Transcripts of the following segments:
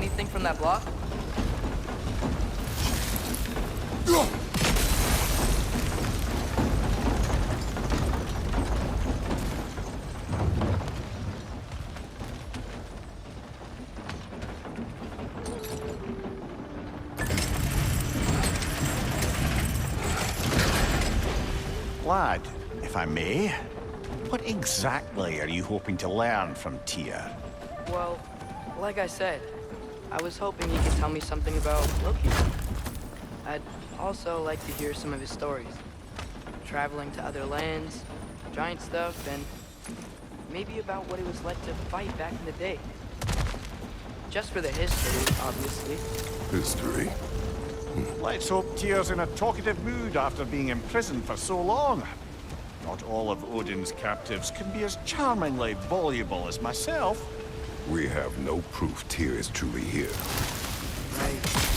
anything from that block? Lad, if I may, what exactly are you hoping to learn from Tyr? Well, like I said, I was hoping you could tell me something about Loki. I'd also like to hear some of his stories. Traveling to other lands, giant stuff, and maybe about what it was like to fight back in the day. Just for the history, obviously. History. Let's hope Tyr's in a talkative mood after being imprisoned for so long. Not all of Odin's captives can be as charmingly voluble as myself. We have no proof Tyr is truly here. Right.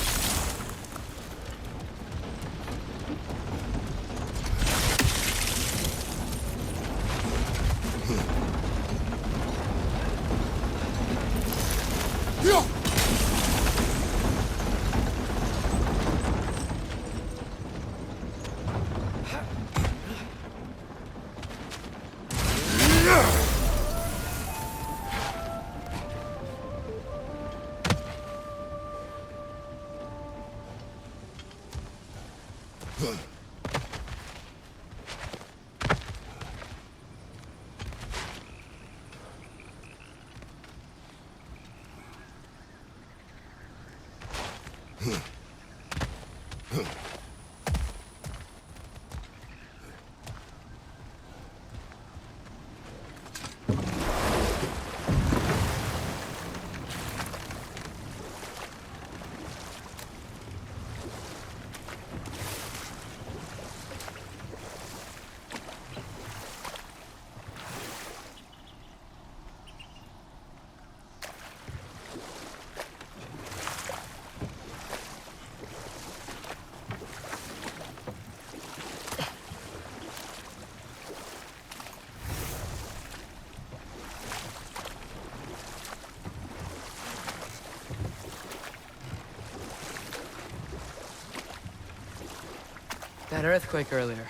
That earthquake earlier.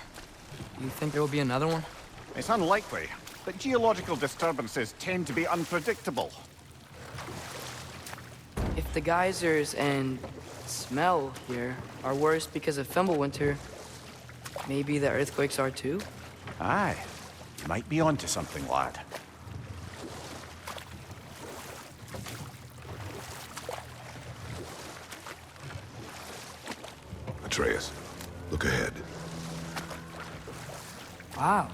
You think there will be another one? It's unlikely, but geological disturbances tend to be unpredictable. If the geysers and smell here are worse because of Fimbulwinter, maybe the earthquakes are too? Aye, you might be onto something, lad. Atreus, look ahead. Wow.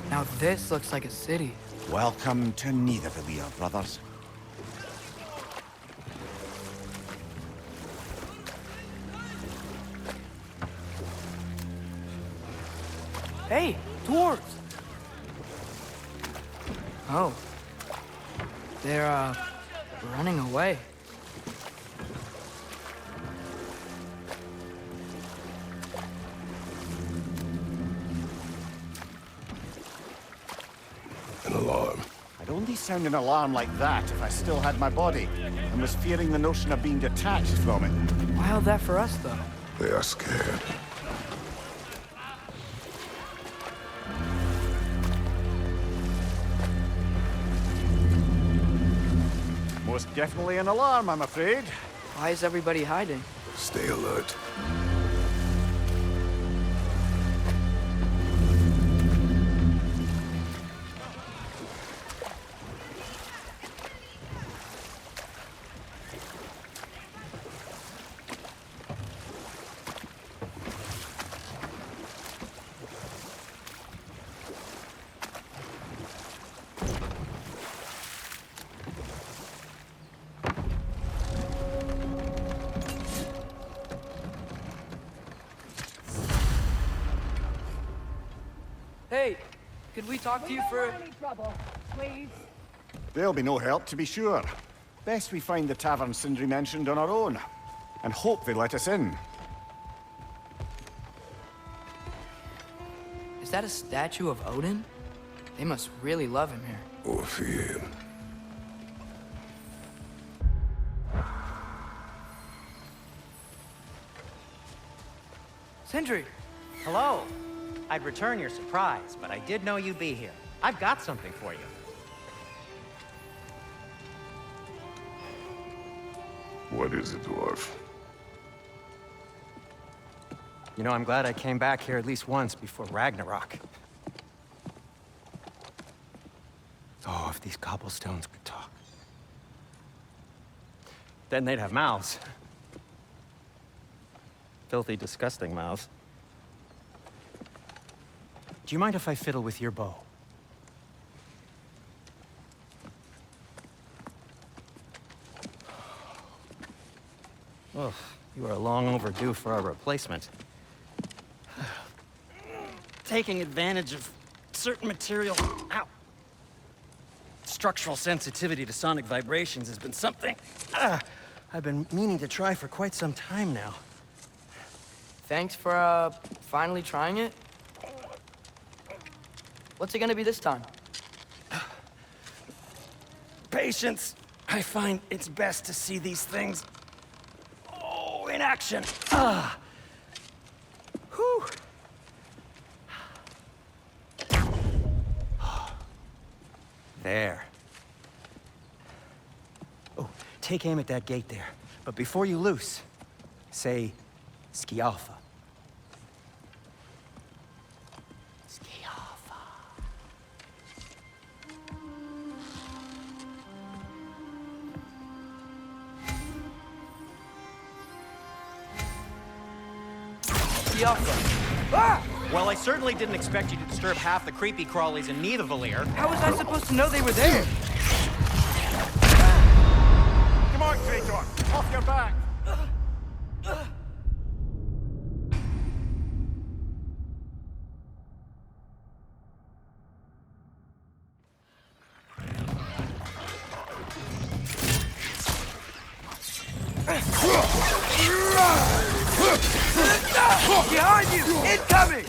Now this looks like a city. Welcome to Nidavellir, brothers. Hey, dwarves! Oh. They're, running away. An alarm. I'd only sound an alarm like that if I still had my body, and was fearing the notion of being detached from it. Why all that for us, though? They are scared. Most definitely an alarm, I'm afraid. Why is everybody hiding? Stay alert. Hey, could we talk to you for... Any trouble, please. There'll be no help, to be sure. Best we find the tavern Sindri mentioned on our own, and hope they let us in. Is that a statue of Odin? They must really love him here. Or fear. Sindri! Hello. I'd return your surprise, but I did know you'd be here. I've got something for you. What is it, dwarf? You know, I'm glad I came back here at least once before Ragnarok. Oh, if these cobblestones could talk. Then they'd have mouths. Filthy, disgusting mouths. Do you mind if I fiddle with your bow? Oh, you are long overdue for a replacement. Taking advantage of certain material. Ow! Structural sensitivity to sonic vibrations has been something I've been meaning to try for quite some time now. Thanks for, finally trying it. What's it gonna be this time? Patience. I find it's best to see these things, in action. Whew. There. Oh, take aim at that gate there. But before you loose, say, Skialfa. Skialfa. Skialfa. Ah! Well, I certainly didn't expect you to disturb half the creepy crawlies in Nidavellir. How was I supposed to know they were there? Come on, Krator! Off your back! Behind you! Incoming!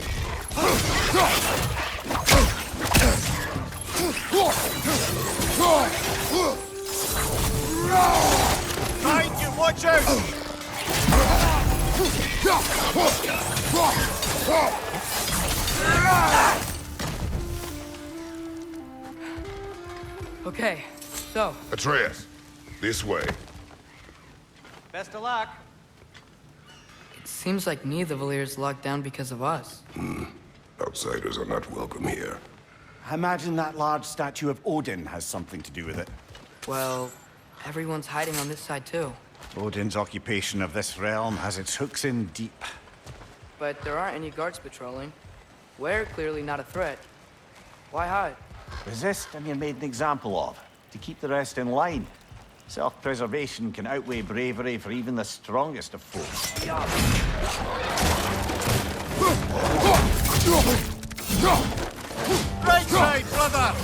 Behind you, watch out! Okay, so, Atreus, this way. Best of luck. it seems like Nidavellir's locked down because of us. Outsiders are not welcome here. I imagine that large statue of Odin has something to do with it. Well, everyone's hiding on this side too. Odin's occupation of this realm has its hooks in deep. But there aren't any guards patrolling. We're clearly not a threat. Why hide? Resist and you're made an example of, to keep the rest in line. Self-preservation can outweigh bravery for even the strongest of foes. Right side, brother!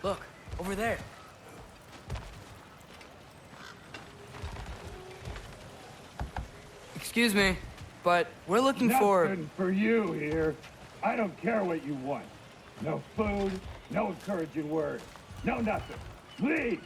Look, over there. Excuse me, but we're looking for... Nothing for you here. I don't care what you want. No food, no encouraging words, no nothing. Leave!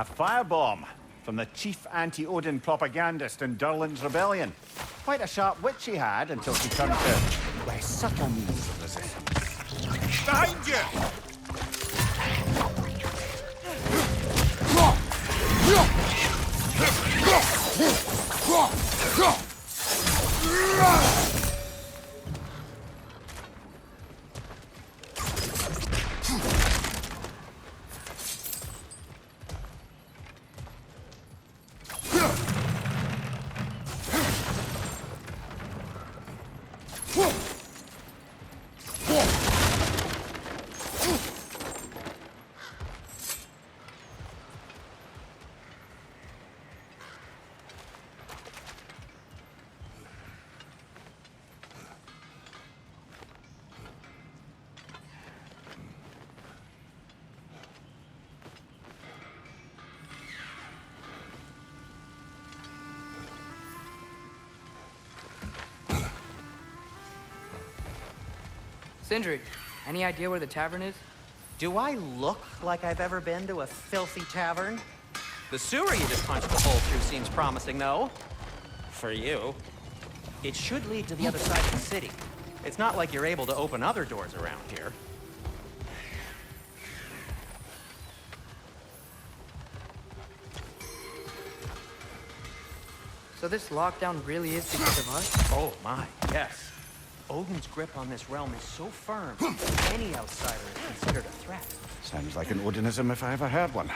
A firebomb from the chief anti-Odin propagandist in Durlin's rebellion. Quite a sharp wit she had until she turned to less subtle means of resistance. Behind you! Sindri, any idea where the tavern is? Do I look like I've ever been to a filthy tavern? The sewer you just punched the hole through seems promising, though. For you. It should lead to the other side of the city. It's not like you're able to open other doors around here. So this lockdown really is because of us? Oh my, yes. Odin's grip on this realm is so firm, any outsider is considered a threat. Sounds like an Odinism if I ever heard one.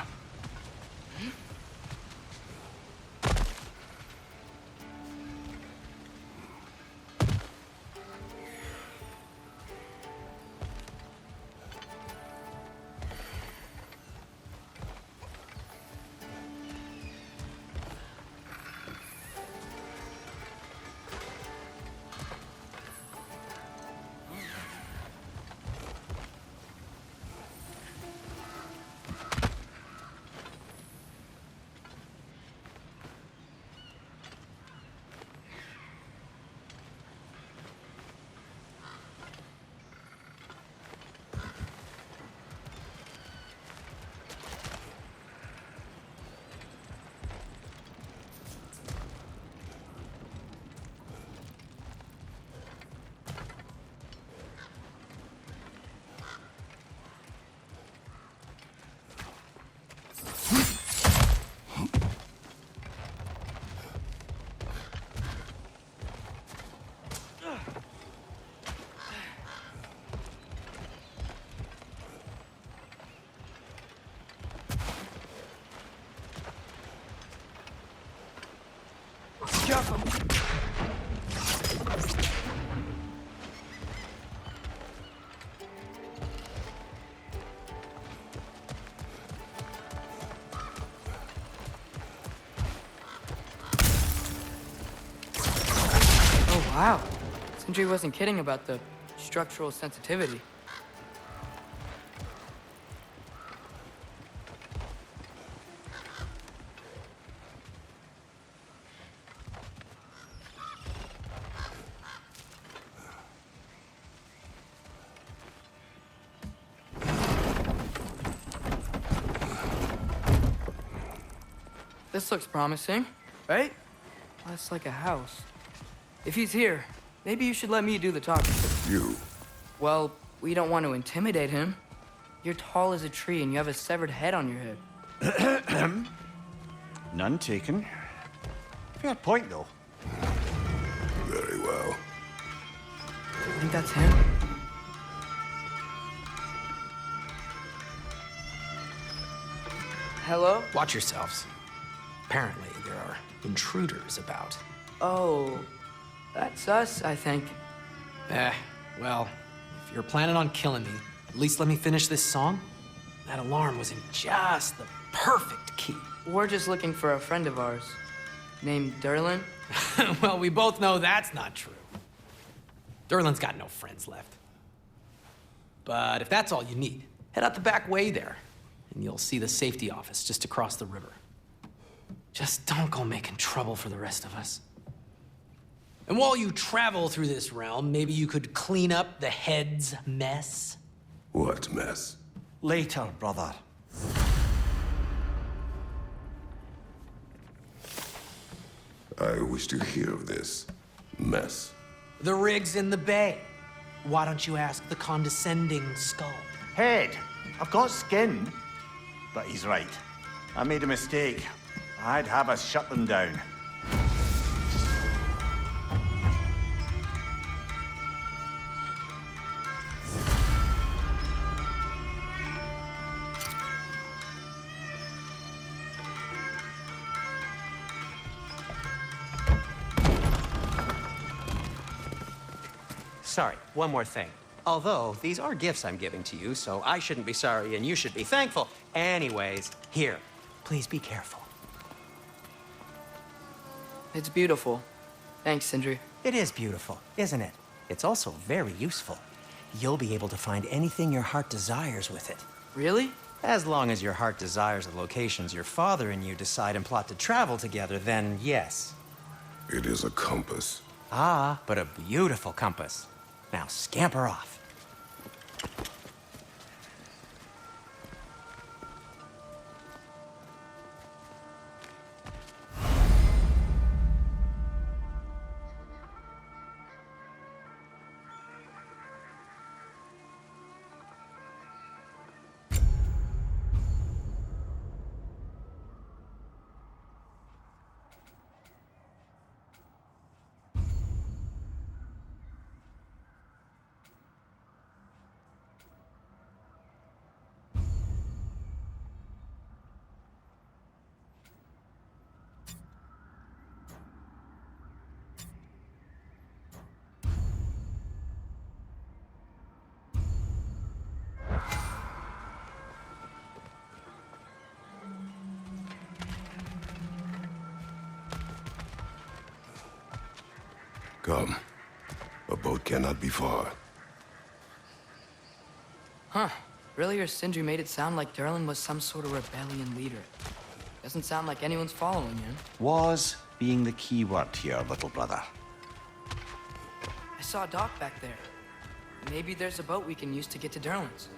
Oh, wow. Sindri wasn't kidding about the structural sensitivity. This looks promising, right? That's like a house. If he's here, maybe you should let me do the talking. You. Well, we don't want to intimidate him. You're tall as a tree and you have a severed head on your head. None taken. Fair point, though. Very well. I think that's him. Hello? Watch yourselves. Apparently, there are intruders about. Oh, that's us, I think. Well, if you're planning on killing me, at least let me finish this song. That alarm was in just the perfect key. We're just looking for a friend of ours named Durlin. Well, we both know that's not true. Durlin's got no friends left. But if that's all you need, head out the back way there, and you'll see the safety office just across the river. Just don't go making trouble for the rest of us. And while you travel through this realm, maybe you could clean up the head's mess. What mess? Later, brother. I wish to hear of this mess. The rig's in the bay. Why don't you ask the condescending skull? Head, I've got skin. But he's right. I made a mistake. I'd have us shut them down. Sorry, one more thing. Although, these are gifts I'm giving to you, so I shouldn't be sorry and you should be thankful. Anyways, here, please be careful. It's beautiful. Thanks, Sindri. It is beautiful, isn't it? It's also very useful. You'll be able to find anything your heart desires with it. Really? As long as your heart desires the locations your father and you decide and plot to travel together, then yes. It is a compass. Ah, but a beautiful compass. Now scamper off. Come. A boat cannot be far. Huh. Earlier, Sindri made it sound like Durlin was some sort of rebellion leader. Doesn't sound like anyone's following him. Was being the key word here, little brother. I saw a dock back there. Maybe there's a boat we can use to get to Durlin's.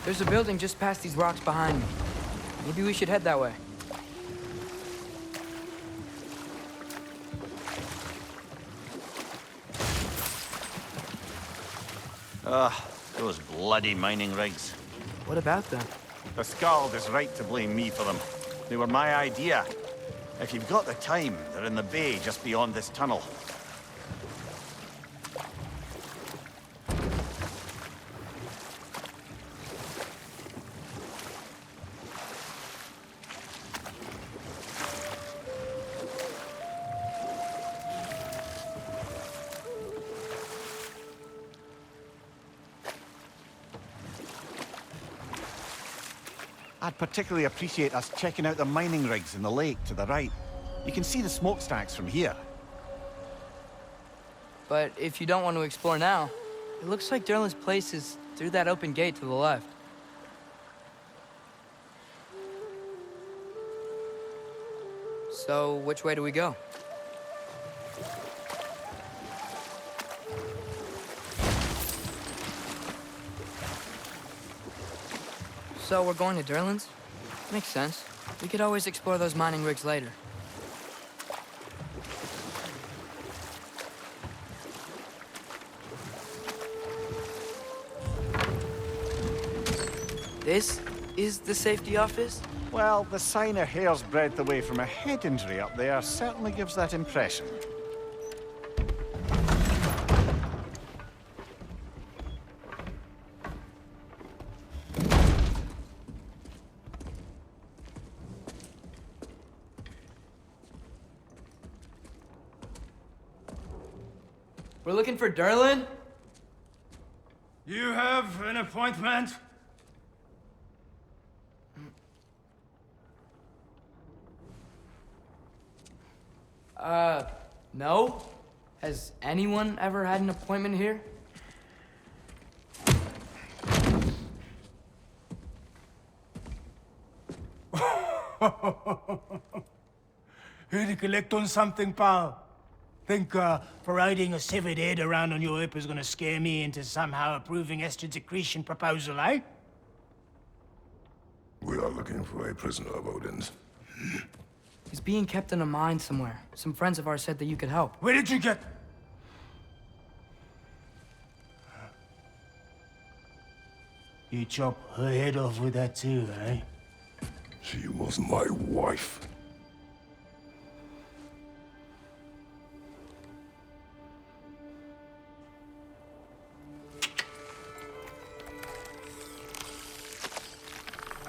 There's a building just past these rocks behind me. Maybe we should head that way. Those bloody mining rigs. What about them? The Skald is right to blame me for them. They were my idea. If you've got the time, they're in the bay just beyond this tunnel. I'd particularly appreciate us checking out the mining rigs in the lake to the right. You can see the smokestacks from here. But if you don't want to explore now, it looks like Derlin's place is through that open gate to the left. So, which way do we go? So, we're going to Derlin's? Makes sense. We could always explore those mining rigs later. This is the safety office? Well, the sign a hair's breadth away from a head injury up there certainly gives that impression. We're looking for Derlin? You have an appointment? No? Has anyone ever had an appointment here? Here to collect on something, pal? Think parading a severed head around on your hip is gonna scare me into somehow approving Estrid's accretion proposal, eh? We are looking for a prisoner of Odin's. He's being kept in a mine somewhere. Some friends of ours said that you could help. Where did you get... You chop her head off with that too, eh? She was my wife.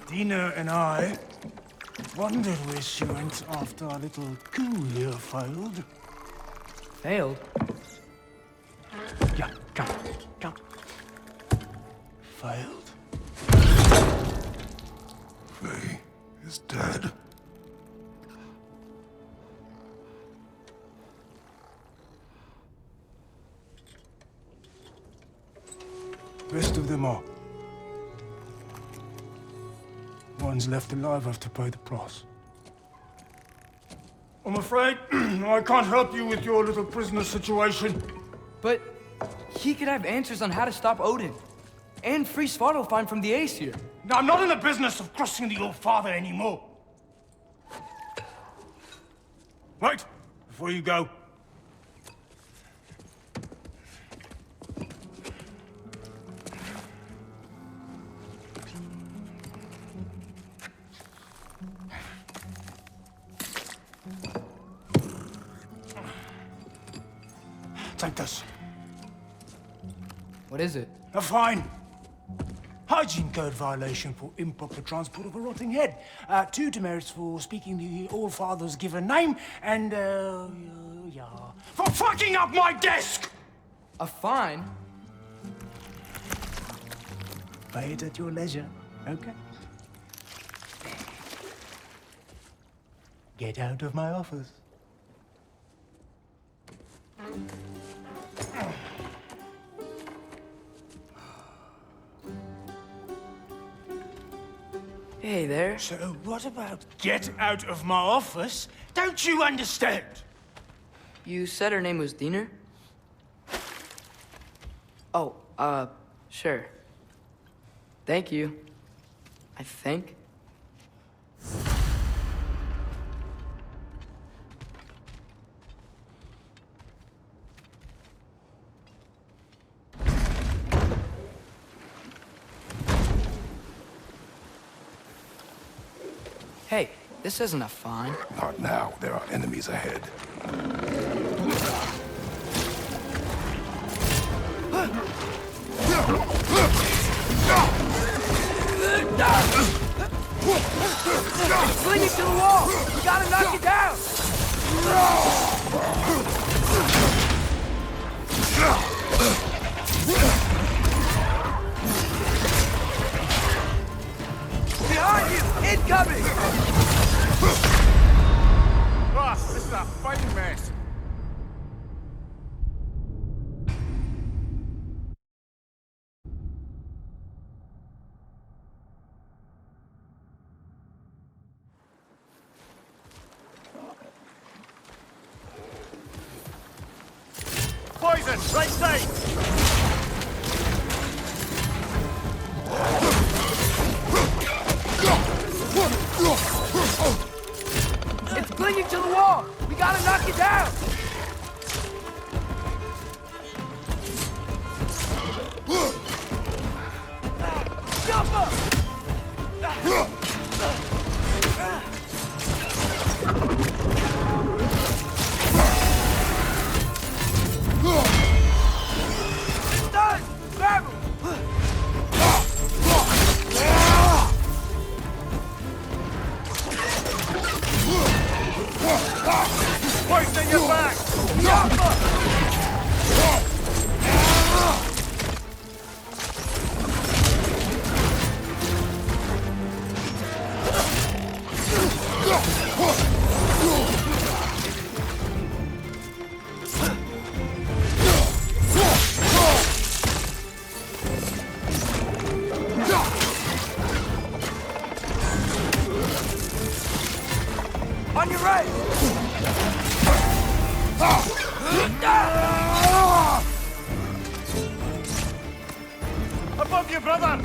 Dina and I wondered where she went after our little coup here failed. Failed? Yeah, come. Failed. Faye is dead. Rest of them are. One's left alive have to pay the price. I'm afraid I can't help you with your little prisoner situation. But he could have answers on how to stop Odin. And free Svartalfheim from the Ace here. Now, I'm not in the business of crossing the old father anymore. Wait, before you go. Take this. What is it? A fine. Hygiene code violation for improper transport of a rotting head. 2 demerits for speaking the All-Father's given name, and, yeah. For fucking up my desk! A fine? Pay it at your leisure, okay? Get out of my office. Hey there. So what about get out of my office? Don't you understand? You said her name was Diener? Oh, sure. Thank you. I think. Hey, this isn't a fine. Not now. There are enemies ahead. Sling it to the wall! We gotta knock it down! Behind you! Incoming! Ah, this is a fine mess. Poison, right side! It's clinging to the wall! We gotta knock it down! Jump up! Done! Grab him! Poison your back! Jump up! On your right! Above you, brother!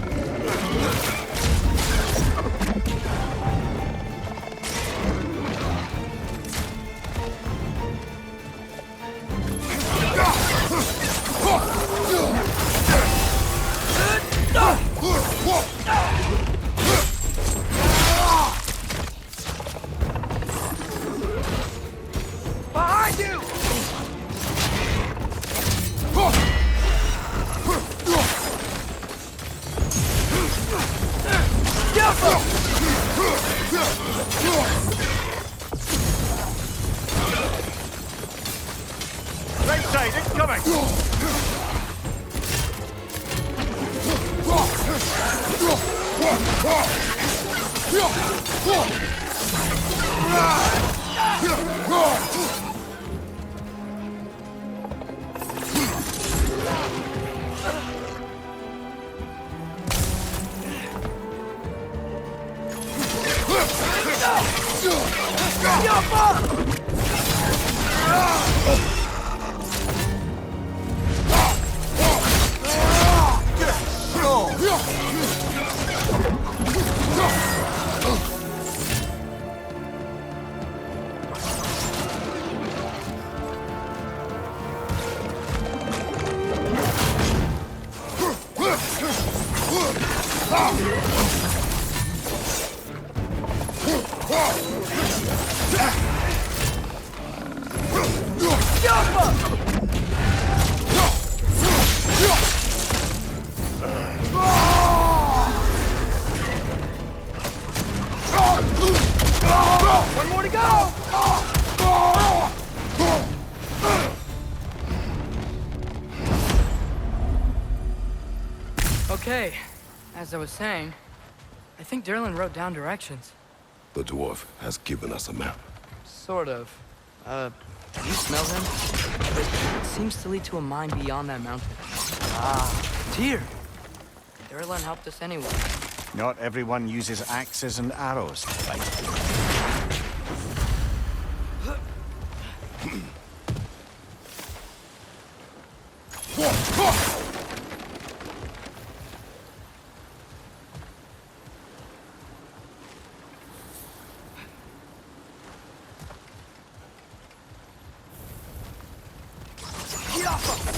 Behind you! Jump up! Right side, incoming! Jump up! Jump up! One more to go! Okay, as I was saying, I think Derlin wrote down directions. The dwarf has given us a map. Sort of. Do you smell him? It seems to lead to a mine beyond that mountain. Ah, dear. Derlin helped us anyway. Not everyone uses axes and arrows to fight. Get off him!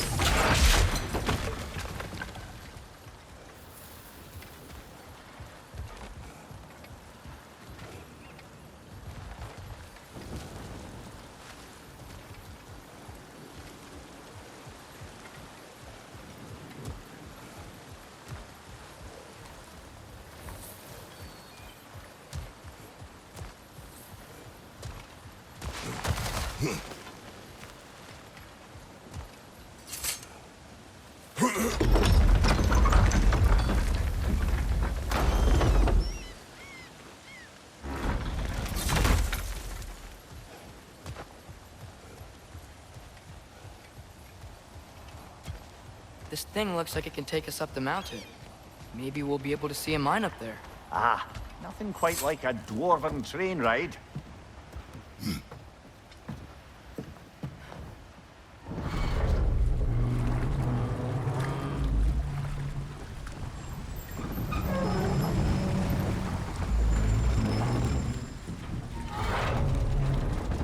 This thing looks like it can take us up the mountain. Maybe we'll be able to see a mine up there. Ah, nothing quite like a dwarven train ride.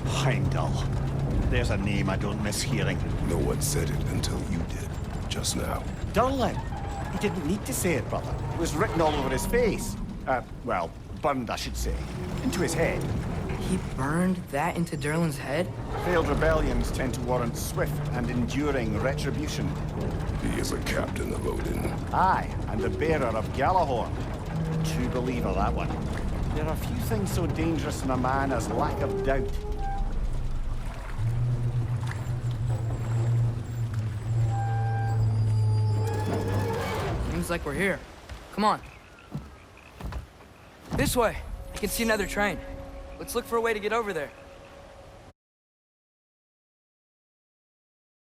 Heimdall. There's a name I don't miss hearing. No one said it until you did, just now. Durlin. He didn't need to say it, brother. It was written all over his face. Well, burned, I should say. Into his head. He burned that into Durlin's head? Failed rebellions tend to warrant swift and enduring retribution. He is a captain of Odin. Aye, and the bearer of Galahorn. True believer, that one. There are few things so dangerous in a man as lack of doubt. Seems like we're here. Come on. This way. I can see another train. Let's look for a way to get over there.